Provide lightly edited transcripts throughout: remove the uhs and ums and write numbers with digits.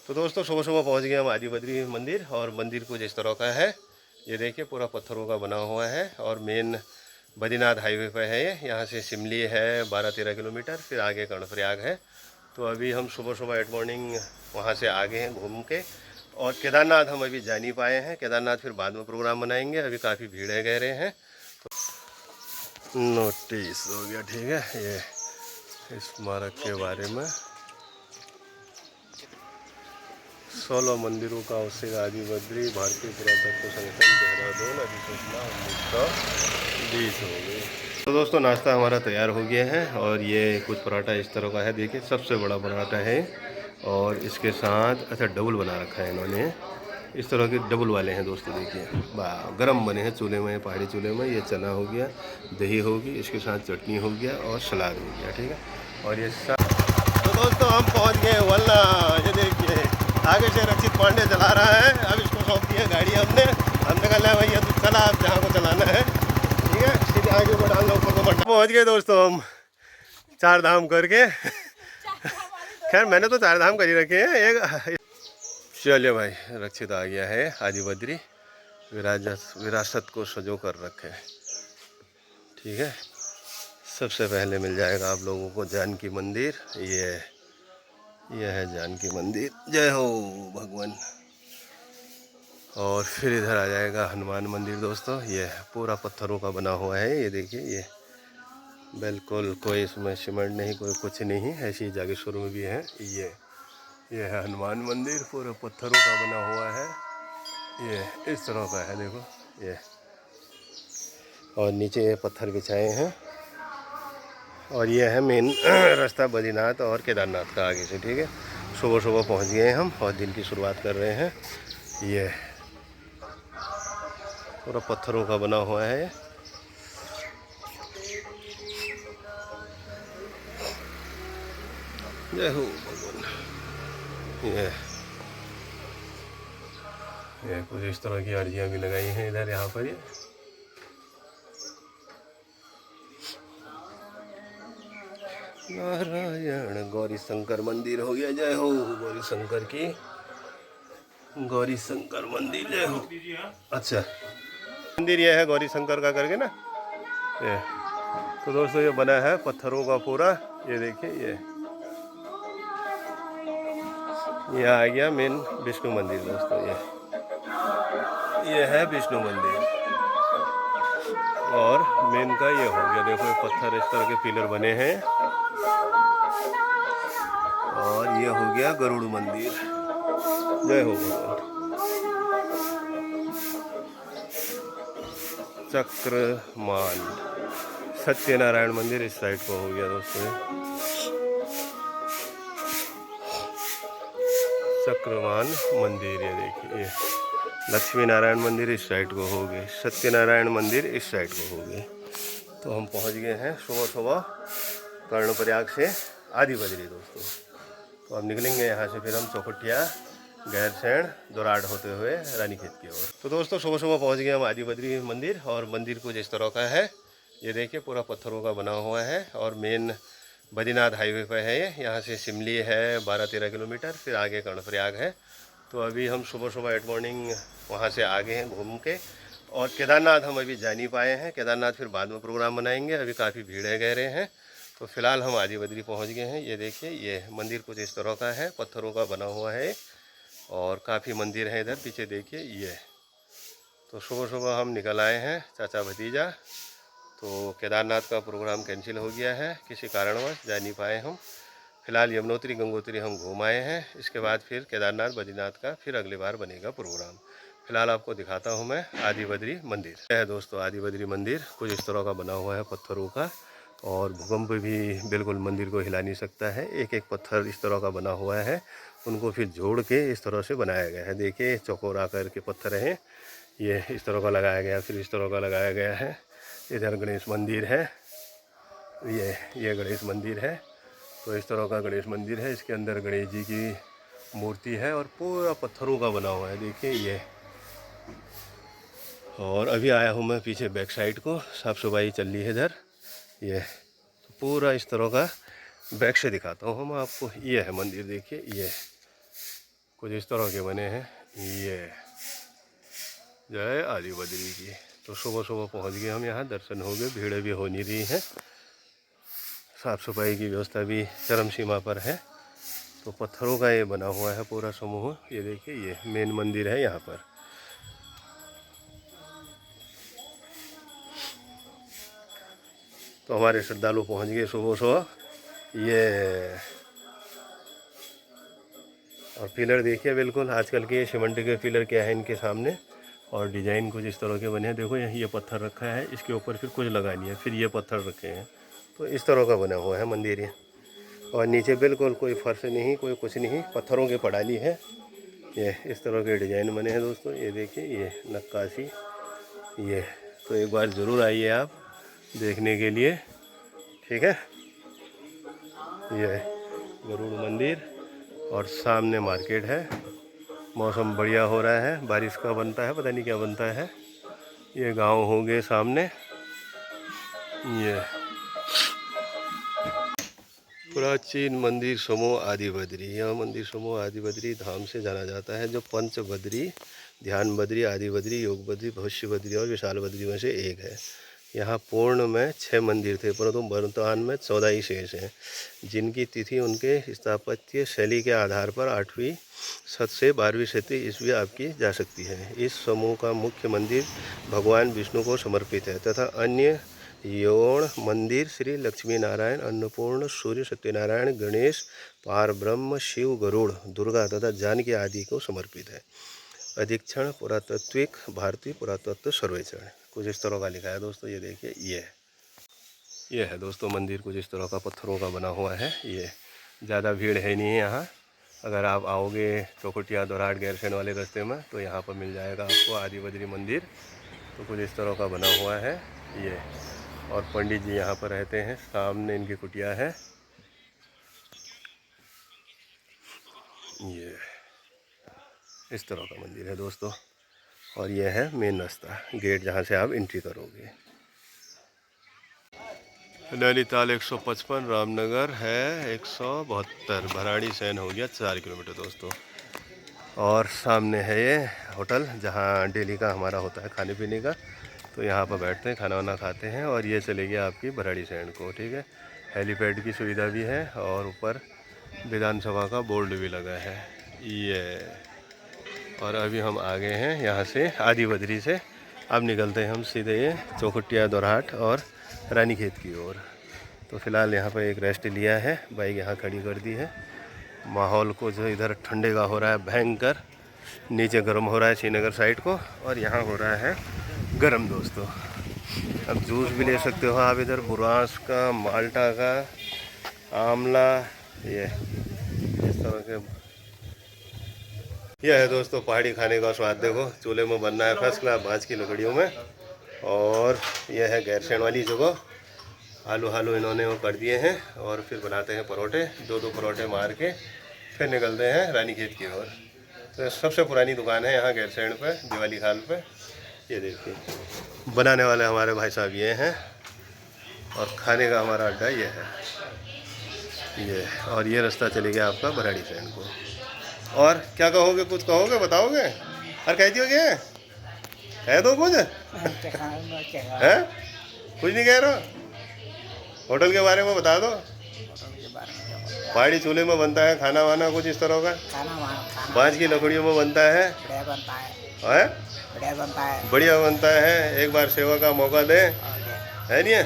तो दोस्तों सुबह सुबह पहुंच गए हम आदि बद्री मंदिर। और मंदिर कुछ इस तरह का है, ये देखिए पूरा पत्थरों का बना हुआ है। और मेन बद्रीनाथ हाईवे पर है ये, यहाँ से शिमली है 12-13 किलोमीटर, फिर आगे कर्णप्रयाग है। तो अभी हम सुबह सुबह एट मॉर्निंग वहाँ से आगे हैं घूम के। और केदारनाथ हम अभी जा नहीं पाए हैं, केदारनाथ फिर बाद में प्रोग्राम बनाएंगे, अभी काफ़ी भीड़ है कह रहे हैं। तो नोटिस हो गया, ठीक है, ये स्मारक के बारे में 16 मंदिरों का अवशेष आदि बद्री भारतीय पुरातत्व संगठन देहरादून अधिसूचना 1920 हो गई। तो दोस्तों नाश्ता हमारा तैयार हो गया है। और ये कुछ पराठा इस तरह का है, देखिए सबसे बड़ा पराठा है। और इसके साथ अच्छा डबल बना रखा है इन्होंने, इस तरह के डबल वाले हैं दोस्तों, देखिए वाह, गरम बने हैं चूल्हे में, पहाड़ी चूल्हे में। ये चना हो गया, दही होगी, इसके साथ चटनी हो गया और सलाद हो गया, ठीक है। और ये तो दोस्तों हम पहुंच गए वल्ला। ये देखिए आगे से रक्षित पांडे चला रहा है। अब इसको सौंप दिया गाड़ी हमने कहा भैया तू चला, आप जहाँ को चलाना है, ठीक है, सीधे आगे को डाल दो, ऊपर को बढ़। पहुँच गए दोस्तों हम 4 धाम करके। खैर मैंने तो 4 धाम कर ही रखे हैं एक। चलिए भाई, रक्षित आ गया है आदि बद्री, विरासत को सजो कर रखे, ठीक है। सबसे पहले मिल जाएगा आप लोगों को जानकी मंदिर, ये है जानकी मंदिर, जय हो भगवान। और फिर इधर आ जाएगा हनुमान मंदिर दोस्तों, ये पूरा पत्थरों का बना हुआ है। ये देखिए, ये बिल्कुल कोई इसमें सीमेंट नहीं, कोई कुछ नहीं, ऐसी जागेश्वर में भी है। ये है हनुमान मंदिर, पूरे पत्थरों का बना हुआ है। ये इस तरह का है, देखो ये। और नीचे ये पत्थर बिछाए हैं। और ये है मेन रास्ता बद्रीनाथ और केदारनाथ का आगे से, ठीक है। सुबह सुबह पहुंच गए हम और दिन की शुरुआत कर रहे हैं। ये पूरा पत्थरों का बना हुआ है। जय हो भगवान। ये कुछ इस तरह की अर्जियाँ भी लगाई हैं इधर, यहाँ पर ये नारायण गौरी शंकर मंदिर हो गया। जय हो गौरी शंकर की, गौरी शंकर मंदिर, जय हो। अच्छा मंदिर ये है गौरी शंकर का करके ना ये। तो दोस्तों ये बना है पत्थरों का पूरा, ये देखिए, ये आ गया मेन विष्णु मंदिर दोस्तों। ये है विष्णु मंदिर। और मेन का ये हो गया, देखो ये पत्थर इस तरह के पिलर बने हैं। और ये हो गया गरुड़ मंदिर, जय हो भगवान। चक्रमान सत्यनारायण मंदिर इस साइड को हो गया दोस्तों। चक्रमान मंदिर, ये देखिए, लक्ष्मी नारायण मंदिर इस साइड को हो गए, सत्यनारायण मंदिर इस साइड को हो गए। तो हम पहुंच गए हैं सुबह सुबह कर्णप्रयाग से आदि बद्री दोस्तों। तो अब निकलेंगे यहाँ से, फिर हम चौखटिया, गैरसैंण, दोराड होते हुए रानीखेत की ओर। तो दोस्तों सुबह सुबह पहुँच गए हम आदि बद्री मंदिर। और मंदिर कुछ इस तरह का है, ये देखिए पूरा पत्थरों का बना हुआ है। और मेन बद्रीनाथ हाईवे पर है ये, यहाँ से शिमली है 12-13 किलोमीटर, फिर आगे कर्णप्रयाग है। तो अभी हम सुबह सुबह एट मॉर्निंग वहाँ से आगे हैं घूम के। और केदारनाथ हम अभी जा नहीं पाए हैं, केदारनाथ फिर बाद में प्रोग्राम बनाएंगे, अभी काफ़ी भीड़ है कह रहे हैं। तो फिलहाल हम आदि बद्री पहुँच गए हैं। ये देखिए, ये मंदिर कुछ इस तरह का है, पत्थरों का बना हुआ है। और काफ़ी मंदिर हैं इधर पीछे देखिए, ये। तो सुबह सुबह हम निकल आए हैं चाचा भतीजा। तो केदारनाथ का प्रोग्राम कैंसिल हो गया है, किसी कारणवश जा नहीं पाए हम। फिलहाल यमुनोत्री गंगोत्री हम घूम आए हैं, इसके बाद फिर केदारनाथ बद्रीनाथ का फिर अगली बार बनेगा प्रोग्राम। फिलहाल आपको दिखाता हूँ मैं आदि बद्री मंदिर। यह है दोस्तों आदि बद्री मंदिर, कुछ इस तरह का बना हुआ है पत्थरों का। और भूकंप भी बिल्कुल मंदिर को हिला नहीं सकता है। एक एक पत्थर इस तरह का बना हुआ है, उनको फिर जोड़ के इस तरह से बनाया गया है। देखिए चौकोर आकर के पत्थर हैं, ये इस तरह का लगाया गया, फिर इस तरह का लगाया गया है। इधर गणेश मंदिर है, ये गणेश मंदिर है। तो इस तरह का गणेश मंदिर है, इसके अंदर गणेश जी की मूर्ति है और पूरा पत्थरों का बना हुआ है, देखिए ये। और अभी आया हूँ मैं पीछे बैक साइड को, साफ़ सफाई चल रही है इधर। ये तो पूरा इस तरह का बैक से दिखाता हूँ मैं आपको। ये है मंदिर, देखिए ये कुछ इस तरह के बने हैं। ये जय आदि बद्री की। तो सुबह सुबह पहुंच गए हम यहाँ, दर्शन हो गए, भीड़ भी हो नहीं रही है, साफ़ सफाई की व्यवस्था भी चरम सीमा पर है। तो पत्थरों का ये बना हुआ है पूरा समूह। ये देखिए, ये मेन मंदिर है यहाँ पर। तो हमारे श्रद्धालु पहुँच गए सुबह सुबह। ये और पिलर देखिए, बिल्कुल आजकल के सीमेंट के पिलर क्या है इनके सामने, और डिज़ाइन कुछ इस तरह के बने हैं। देखो ये पत्थर रखा है, इसके ऊपर फिर कुछ लगा लिया, फिर ये पत्थर रखे हैं। तो इस तरह का बना हुआ है मंदिर ये। और नीचे बिल्कुल कोई फर्श नहीं, कोई कुछ नहीं, पत्थरों की पड़ाली है। ये इस तरह के डिज़ाइन बने हैं दोस्तों। ये देखिए, ये नक्काशी। ये तो एक बार ज़रूर आइए आप देखने के लिए, ठीक है। ये गरुड़ मंदिर और सामने मार्केट है। मौसम बढ़िया हो रहा है, बारिश का बनता है, पता नहीं क्या बनता है। ये गांव हो गए सामने। ये प्राचीन मंदिर समूह आदि बद्री। यह मंदिर समूह आदि बद्री धाम से जाना जाता है, जो पंच बद्री, ध्यान बद्री, आदि बद्री, योग बद्री, भविष्य बद्री और विशाल बद्री में से एक है। यहाँ पूर्ण में 6 मंदिर थे, परंतु वर्तमान में 14 ही शेष हैं, जिनकी तिथि उनके स्थापत्य शैली के आधार पर 8वीं शत से 12वीं शती ईस्वी आपकी जा सकती है। इस समूह का मुख्य मंदिर भगवान विष्णु को समर्पित है तथा अन्य यौन मंदिर श्री लक्ष्मी नारायण, अन्नपूर्ण, सूर्य सत्यनारायण, गणेश, पार ब्रह्म, शिव, गरुड़, दुर्गा तथा जानकी आदि को समर्पित है। अधीक्षण पुरातत्विक भारतीय पुरातत्व सर्वेक्षण। कुछ इस तरह का लिखा है दोस्तों। ये देखिए, ये है दोस्तों मंदिर, कुछ इस तरह का पत्थरों का बना हुआ है। ये ज़्यादा भीड़ है नहीं यहाँ। अगर आप आओगे चौखुटिया दोराट गैरसैंण वाले रास्ते में तो यहाँ पर मिल जाएगा आपको आदि बद्री मंदिर। तो कुछ इस तरह का बना हुआ है ये। और पंडित जी यहाँ पर रहते हैं, सामने इनकी कुटिया है। ये इस तरह का मंदिर है दोस्तों। और ये है मेन रास्ता, गेट जहाँ से आप एंट्री करोगे। नैनीताल 155, रामनगर है 172, भराड़ीसैंण हो गया 4 किलोमीटर दोस्तों। और सामने है ये होटल, जहाँ डेली का हमारा होता है खाने पीने का। तो यहाँ पर बैठते हैं, खाना वाना खाते हैं, और ये चले गया आपकी भराड़ीसैंण को, ठीक है। हेलीपैड की सुविधा भी है, और ऊपर विधानसभा का बोर्ड भी लगा है ये। और अभी हम आ गए हैं यहाँ से आदि बद्री से। अब निकलते हैं हम सीधे ये चौखुटिया दोराट और रानीखेत की ओर। तो फिलहाल यहाँ पर एक रेस्ट लिया है, बाइक यहाँ खड़ी कर दी है। माहौल को जो इधर ठंडे का हो रहा है भयंकर, नीचे गर्म हो रहा है श्रीनगर साइड को, और यहाँ हो रहा है गर्म दोस्तों। अब जूस भी ले सकते हो आप इधर, बुरांस का, माल्टा का, आंवला, ये इस तरह के। यह है दोस्तों पहाड़ी खाने का स्वाद। देखो चूल्हे में बनना है फर्स्ट क्लास बाँस की लकड़ियों में। और यह है गैरसैंण वाली जगह। आलू हालू इन्होंने वो कर दिए हैं, और फिर बनाते हैं परोठे। 2 परोठे मार के फिर निकलते हैं रानीखेत की ओर। तो सबसे पुरानी दुकान है यहाँ गैरसैंण पे, दिवाली खाल पे। ये देखिए, बनाने वाले हमारे भाई साहब ये हैं, और खाने का हमारा अड्डा ये है ये। और ये रास्ता चले गया आपका भराड़ीसैंण को। और क्या कहोगे, कुछ कहोगे, बताओगे? और कह दियोगे, कह दो कुछ है? कुछ नहीं कह रहे हो? होटल के बारे में बता दो। पहाड़ी चूल्हे में बनता है खाना वाना कुछ इस तरह का, बाँस की लकड़ियों में बनता है, बढ़िया बनता है। एक बार सेवा का मौका दे, है नहीं है?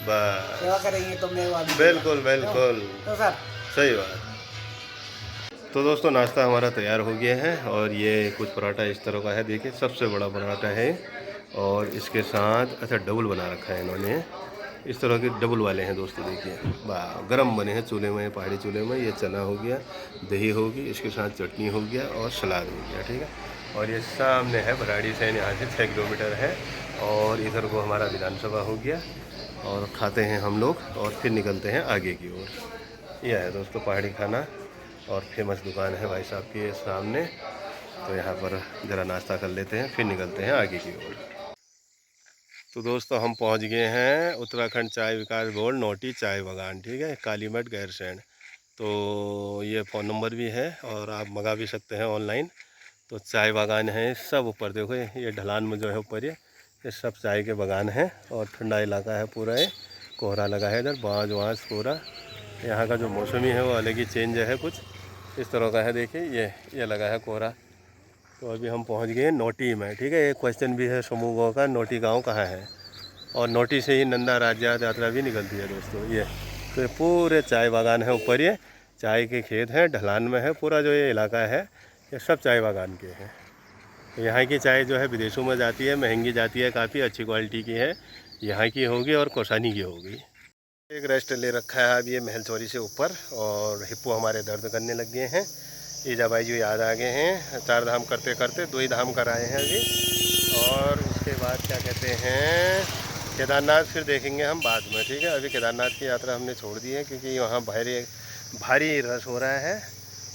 बस सेवा करेंगे तो बिल्कुल बिल्कुल, तो सर सही बात। तो दोस्तों नाश्ता हमारा तैयार हो गया है, और ये कुछ पराठा इस तरह का है। देखिए सबसे बड़ा पराठा है, और इसके साथ अच्छा डबल बना रखा है इन्होंने, इस तरह के डबल वाले हैं दोस्तों। देखिए वाह, गरम बने हैं चूल्हे में, पहाड़ी चूल्हे में। ये चना हो गया, दही होगी, इसके साथ चटनी हो गया, और सलाद हो गया, ठीक है। और ये सामने है भराड़ीसैंण, यहाँ से 6 किलोमीटर है। और इधर को हमारा विधानसभा हो गया, और खाते हैं हम लोग, और फिर निकलते हैं आगे की ओर। यह है दोस्तों पहाड़ी खाना, और फेमस दुकान है भाई साहब के सामने। तो यहाँ पर ज़रा नाश्ता कर लेते हैं, फिर निकलते हैं आगे की ओर। तो दोस्तों हम पहुँच गए हैं उत्तराखंड चाय विकास बोर्ड नोटी चाय बागान, ठीक है, कालीमठ गैरसैंण। तो ये फ़ोन नंबर भी है और आप मंगा भी सकते हैं ऑनलाइन। तो चाय बागान है सब ऊपर, देखो ये ढलान में जो है ऊपर ये सब चाय के बागान हैं और ठंडा इलाका है पूरा। ये कोहरा लगा है इधर, बाँझ वाँझ पूरा। यहाँ का जो मौसमी है वो अलग ही चेंज है, कुछ इस तरह का है। देखिए ये लगा है कोहरा। तो अभी हम पहुँच गए नोटी में, ठीक है। एक क्वेश्चन भी है समूह गाँव का, नोटी गाँव कहाँ है, और नोटी से ही नंदा राज्य यात्रा भी निकलती है दोस्तों। ये तो ये पूरे चाय बागान है ऊपर, ये चाय के खेत हैं, ढलान में है पूरा जो ये इलाका है, ये सब चाय बागान के हैं। तो यहाँ की चाय जो है विदेशों में जाती है, महंगी जाती है, काफ़ी अच्छी क्वालिटी की है। यहाँ की होगी और कोसानी की होगी। एक रेस्ट ले रखा है अब ये महल चौरी से ऊपर, और हिप्पो हमारे दर्द करने लग गए हैं। ईजाबाई जो याद आ गए हैं, 4 धाम करते करते 2 ही धाम कराए हैं अभी। और उसके बाद क्या कहते हैं, केदारनाथ फिर देखेंगे हम बाद में, ठीक है। अभी केदारनाथ की यात्रा हमने छोड़ दी है क्योंकि वहाँ भारी रश हो रहा है।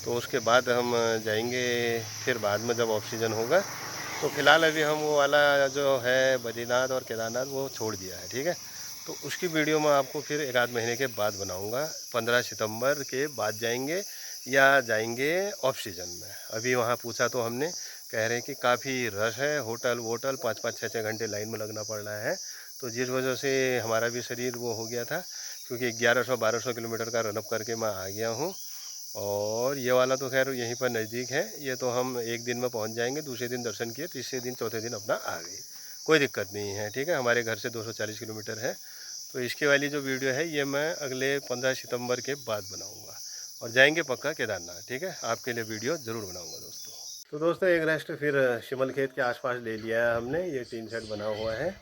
तो उसके बाद हम जाएंगे फिर बाद में जब ऑक्सीजन होगा। तो फिलहाल अभी हम वो वाला जो है बद्रीनाथ और केदारनाथ वो छोड़ दिया है, ठीक है। तो उसकी वीडियो मैं आपको फिर 1 आध महीने के बाद बनाऊंगा। 15 सितंबर के बाद जाएंगे या जाएंगे ऑफ सीजन में। अभी वहाँ पूछा तो हमने, कह रहे हैं कि काफ़ी रश है, होटल 5-5, 6-6 घंटे लाइन में लगना पड़ रहा है। तो जिस वजह से हमारा भी शरीर वो हो गया था, क्योंकि 1100-1200 किलोमीटर का रनअप करके मैं आ गया हूँ। और ये वाला तो खैर यहीं पर नज़दीक है, ये तो हम एक दिन में पहुँच जाएंगे, दूसरे दिन दर्शन किए, तीसरे दिन चौथे दिन अपना आ गए, कोई दिक्कत नहीं है, ठीक है। हमारे घर से 240 किलोमीटर है। तो इसके वाली जो वीडियो है ये मैं अगले 15 सितंबर के बाद बनाऊंगा, और जाएंगे पक्का केदारनाथ, ठीक है। आपके लिए वीडियो ज़रूर बनाऊंगा दोस्तों। तो दोस्तों एक रेस्ट फिर शिमल खेत के आसपास ले लिया है हमने। ये टीन शेड बना हुआ है,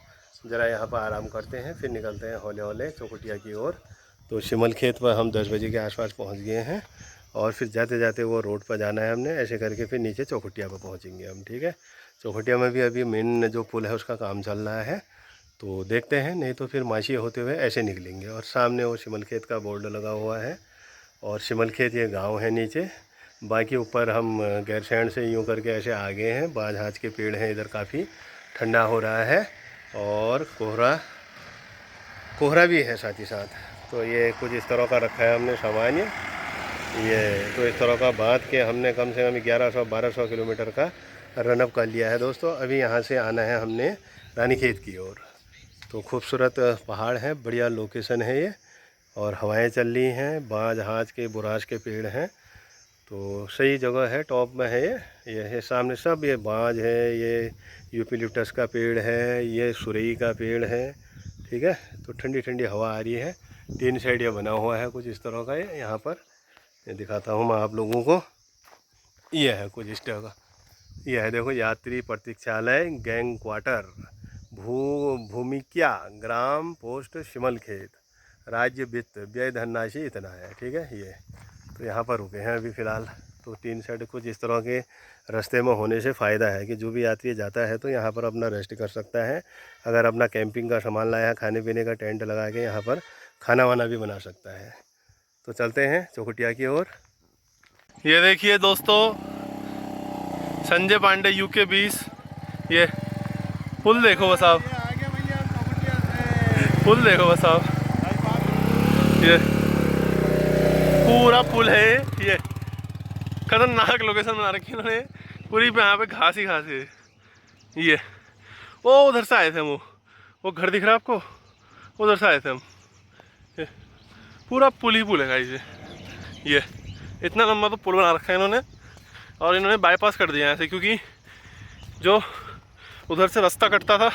ज़रा यहाँ पर आराम करते हैं, फिर निकलते हैं हौले हौले चौखुटिया की ओर। तो शिमल खेत पर हम 10 बजे के आसपास पहुँच गए हैं, और फिर जाते जाते वो रोड पर जाना है हमने, ऐसे करके फिर नीचे चौखुटिया पर पहुँचेंगे हम, ठीक है। चौखुटिया में भी अभी मेन जो पुल है उसका काम चल रहा है, तो देखते हैं, नहीं तो फिर माछी होते हुए ऐसे निकलेंगे। और सामने वो शिमल खेत का बोर्ड लगा हुआ है, और शिमल खेत ये गांव है नीचे। बाकी ऊपर हम गैरसैंण से यूँ करके ऐसे आ गए हैं। बाज हाज के पेड़ हैं इधर, काफ़ी ठंडा हो रहा है, और कोहरा भी है साथ ही साथ। तो ये कुछ इस तरह का रखा है हमने सामान, ये तो इस तरह का बांध के हमने कम से कम 1100-1200 किलोमीटर का रनअप कर लिया है दोस्तों। अभी यहाँ से आना है हमने रानीखेत की ओर। तो खूबसूरत पहाड़ है, बढ़िया लोकेशन है ये, और हवाएं चल रही हैं, बाज हाज के बुराश के पेड़ हैं, तो सही जगह है, टॉप में है ये है सामने सब। ये बाज है, ये यूपिलिप्टस का पेड़ है, ये सुरई का पेड़ है, ठीक है। तो ठंडी ठंडी हवा आ रही है। 3 साइड ये बना हुआ है कुछ इस तरह का, ये यहाँ पर ये दिखाता हूँ मैं आप लोगों को। ये है कुछ इस तरह का, यह है देखो, यात्री प्रतीक्षालय गैंग क्वार्टर, भूमिक्या ग्राम पोस्ट शिमल खेत, राज्य वित्त व्यय धनराशि इतना है, ठीक है। ये तो यहाँ पर रुके हैं अभी फ़िलहाल। तो 3 साइड कुछ इस तरह के रास्ते में होने से फ़ायदा है कि जो भी यात्री जाता है तो यहाँ पर अपना रेस्ट कर सकता है। अगर अपना कैंपिंग का सामान लाया है, खाने पीने का टेंट लगा के यहाँ पर खाना वाना भी बना सकता है। तो चलते हैं चौखुटिया की ओर। ये देखिए दोस्तों, संजय पांडे UK 20, ये पुल देखो बस आप, पुल देखो बस आप, ये पूरा पुल है। ये खतरनाक लोकेशन बना रखी है इन्होंने पूरी, पे यहाँ पे घास ही घास है। ये वो उधर से आए थे हम, वो घर दिख रहा है आपको, उधर से आए थे हम। ये पूरा पुल ही पुल है गाइस। ये इतना लंबा तो पुल बना रखा है इन्होंने, और इन्होंने बाईपास कर दिया ऐसे, क्योंकि जो उधर से रास्ता कटता था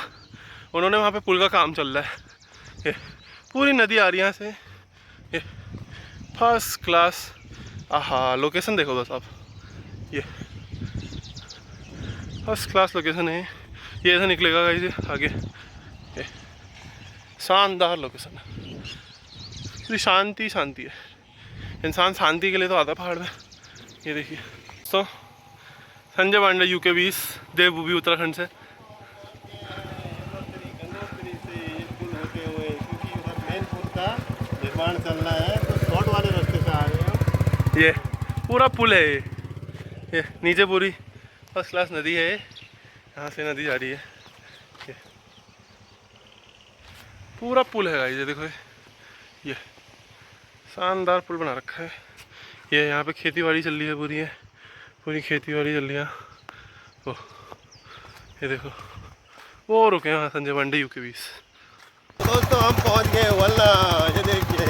उन्होंने वहाँ पे पुल का काम चल रहा है। ये पूरी नदी आ रही है यहाँ से, ये फर्स्ट क्लास। आहा लोकेशन देखो बस आप, ये फर्स्ट क्लास लोकेशन है। ये ऐसा निकलेगा गाइस आगे, ये शानदार लोकेशन है, पूरी शांति शांति है। इंसान शांति के लिए तो आता है पहाड़ में। ये देखिए तो संजय पांडे UK 20 देवभूमि उत्तराखंड से। निर्माण चल रहा है, तो शॉर्ट वाले रास्ते से आ रहे हैं। ये पूरा पुल है, ये नीचे पूरी फर्स्ट क्लास नदी है, यहाँ से नदी जा रही है। ये पूरा पुल है गाइस, ये देखो, ये शानदार पुल बना रखा है। ये यहाँ पे खेती बाड़ी चल रही है, पूरी खेती बाड़ी चल रही है। ओ ये देखो वो रुके हैं संजय पांडे यू के 20। दोस्तों हम पहुंच गए वल्ला। ये देखिए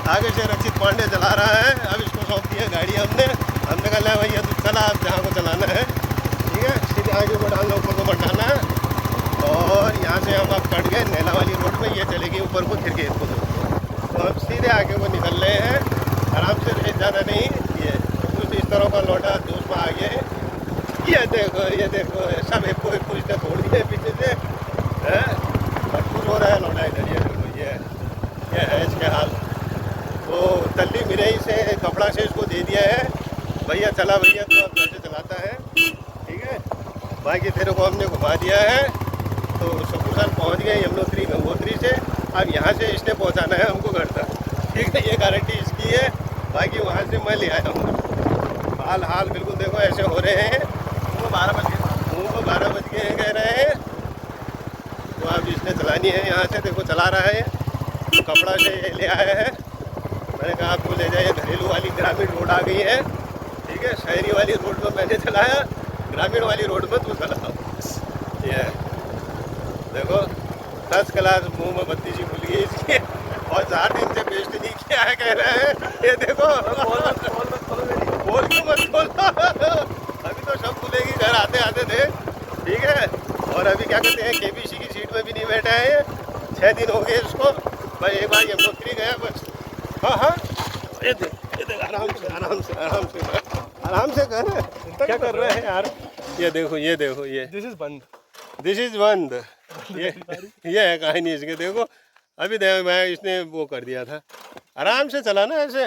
आगे से रचित पांडे चला रहा है। अब इसको सौंप दी है गाड़ी हमने कहा भैया तू चला, आप जहाँ को चलाना है, ठीक है, सीधे आगे को डालना, ऊपर को मत डालना है। और यहाँ से हम अब कट गए नैला वाली रोड में, ये चलेगी ऊपर को फिर खेत को। तो हम सीधे आगे को निकल रहे हैं, आराम से रेत ज़्यादा नहीं। ये कुछ इस तरह का लौटा जोश में आ गया। ये देखो सब एक को इसने तोड़ दिया पीछे से, मजबूर हो रहा है लौटा इधर। ये देखो ये है इसके हाल। तो तल्ली मिरई से कपड़ा से इसको दे दिया है, भैया चला भैया तो अब कैसे चलाता है, ठीक है। बाकी तेरे को हमने घुमा दिया है। तो सकुशल पहुंच गए यमुनोत्री गंगोत्री से। अब यहाँ से इसने पहुँचाना है हमको घर तक, ठीक है, ये गारंटी इसकी है। बाकी वहाँ से मैं ले आया हूँ। हाल बिल्कुल देखो ऐसे हो रहे हैं। वो 12 बज गए कह रहे हैं। तो अब इसने चलानी है यहाँ से, देखो चला रहा है। तो कपड़ा से ले आया है। मैंने कहा आपको ले जाइए, घरेलू वाली ग्रामीण रोड आ गई है, ठीक है। शहरी वाली रोड में मैंने चलाया, ग्रामीण वाली रोड में तू चला। ये देखो 10 क्लास मुँह में बत्ती सी खुल गई इसकी, और 4 दिन से पेस्ट नहीं किया है कह रहे हैं। ये देखो बोल क्यों मत खोलो, अभी तो सब खुलेगी घर आते आते थे, ठीक है। और अभी क्या कहते हैं केबीसी की सीट में भी नहीं बैठा है, 6 दिन हो गए इसको। भाई एक बार यमुनोत्री गया बस। हाँ ये देख आराम से कर। क्या कर रहे हैं यार। ये देखो ये दिस इज बंद। ये है कहानी इसके। देखो अभी देखो मैं इसने वो कर दिया था, आराम से चलाना ऐसे,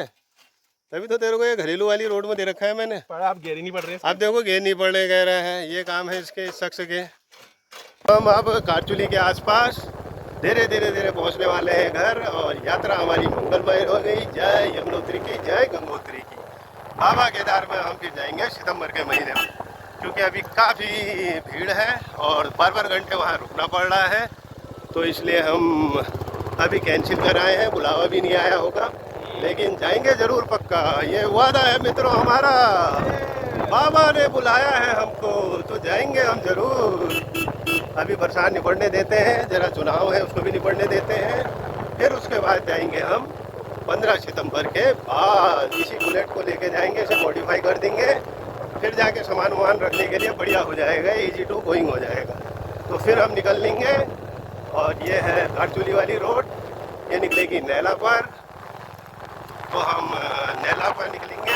तभी तो तेरे को ये घरेलू वाली रोड में दे रखा है मैंने। आप गेर ही नहीं पड़ रहे, आप देखो गेर नहीं पड़ रहे कह रहे हैं। ये काम है इसके इस शख्स के। हम अब कारचुली के आसपास धीरे धीरे पहुंचने वाले हैं घर, और यात्रा हमारी मंगलमय हो गई। जय यमुनोत्री की, जय गंगोत्री की। बाबा केदार में हम फिर जाएंगे सितंबर के महीने में, क्योंकि अभी काफ़ी भीड़ है और बार घंटे वहाँ रुकना पड़ रहा है। तो इसलिए हम अभी कैंसिल कर आए हैं। बुलावा भी नहीं आया होगा, लेकिन जाएंगे ज़रूर पक्का। ये वादा है मित्रों हमारा, बाबा ने बुलाया है हमको तो जाएंगे हम ज़रूर। अभी बरसात निपटने देते हैं, ज़रा चुनाव है उसको भी निपटने देते हैं, फिर उसके बाद जाएंगे हम 15 सितंबर के बाद। इसी बुलेट को लेके जाएंगे, इसे मॉडिफाई कर देंगे, फिर जाके सामान वामान रखने के लिए बढ़िया हो जाएगा, इजी टू गोइंग हो जाएगा। तो फिर हम निकल लेंगे। और ये है कारचुली वाली रोड, ये निकलेगी नैला पर। तो हम नैला पर निकलेंगे।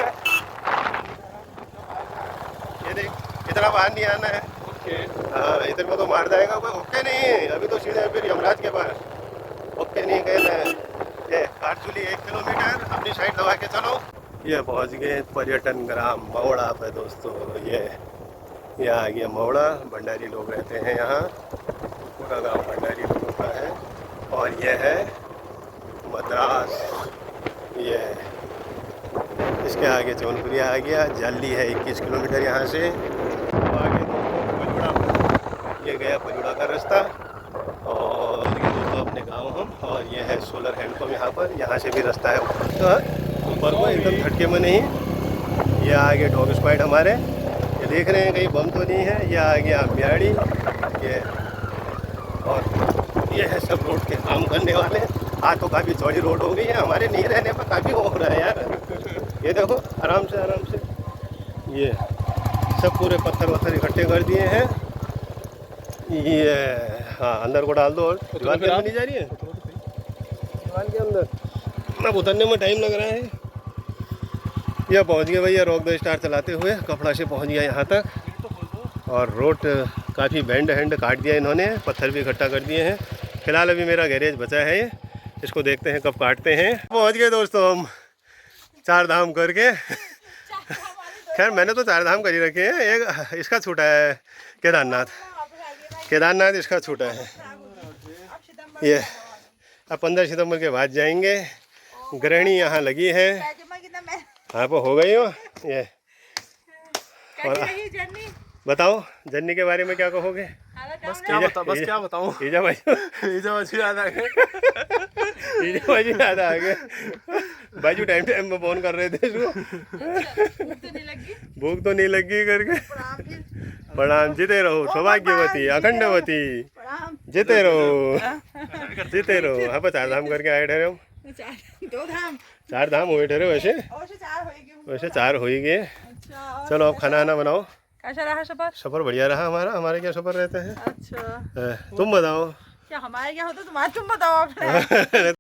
ये देख इतना बाहर नहीं आना है, हाँ इधर को तो मार जाएगा कोई। ओके नहीं, अभी तो सीधे फिर यमराज के पास। ओके नहीं कहना है। ये कारचुली 1 किलोमीटर अपनी साइड दबा के चलो। ये पहुंच गए पर्यटन ग्राम मवड़ा पे दोस्तों। ये आ गया मवड़ा, भंडारी लोग रहते हैं यहाँ, पूरा गांव भंडारी लोगों का है। और ये है मद्रास। ये इसके आगे जौनपुरिया आ गया, जल्दी है 21 किलोमीटर यहाँ से। आगे दोस्तों ये गया पजुड़ा का रास्ता। और ये दोस्तों अपने गांव हम, और ये है सोलर हैंडपम्प यहाँ से भी रास्ता है ऊपर को, एकदम झटके में नहीं। ये आगे डॉग स्क्वाड हमारे, ये देख रहे हैं कहीं बम तो नहीं है। ये आ गया ब्याड़ी। ये और ये है सब रोड के काम करने वाले। आज तो काफ़ी चौड़ी रोड हो गई है, हमारे नहीं रहने पर काफ़ी हो रहा है यार। ये देखो आराम से ये सब पूरे पत्थर वत्थर इकट्ठे कर दिए हैं। ये हाँ अंदर को डाल दो। और दीवार के अंदर नहीं जा रही है, दीवार के अंदर ना उतरने में टाइम लग रहा है। यह पहुंच गया भैया रॉक द स्टार चलाते हुए, कपड़ा से पहुंच गया यहाँ तक। और रोड काफ़ी बैंड हैंड काट दिया इन्होंने, पत्थर भी इकट्ठा कर दिए हैं। फिलहाल अभी मेरा गैरेज बचा है, ये इसको देखते हैं कब काटते हैं। पहुंच गए दोस्तों हम 4 धाम करके। खैर मैंने तो 4 धाम कर ही रखे हैं, एक इसका छूटा है केदारनाथ इसका छूटा है। ये अब 15 सितंबर के बाद जाएंगे। गृहिणी यहाँ लगी है, हाँ वो हो गई हो। ये और बताओ जर्नी के बारे में क्या कहोगे? बस क्या बताऊं ईजा भाई याद आ गए। बाजू टाइम टाइम में फोन कर रहे थे इसको। भूख तो नहीं लगी करके। प्रणाम, जीते रहो, सौभाग्यवती, अखंडवती, जीते रहो, जीते रहो। हाँ, 4 धाम करके आए ठहरे हम। 2 धाम, 4 धाम हुए ठहरे वैसे। वैसे 4 हो ही गए। चलो अब खाना आना बनाओ। कैसा रहा सफर? सफर बढ़िया रहा हमारा। हमारे क्या सफर रहते हैं। अच्छा, तुम बताओ। क्या हमारे क्या होता तुम्हारे, तुम बताओ आपने।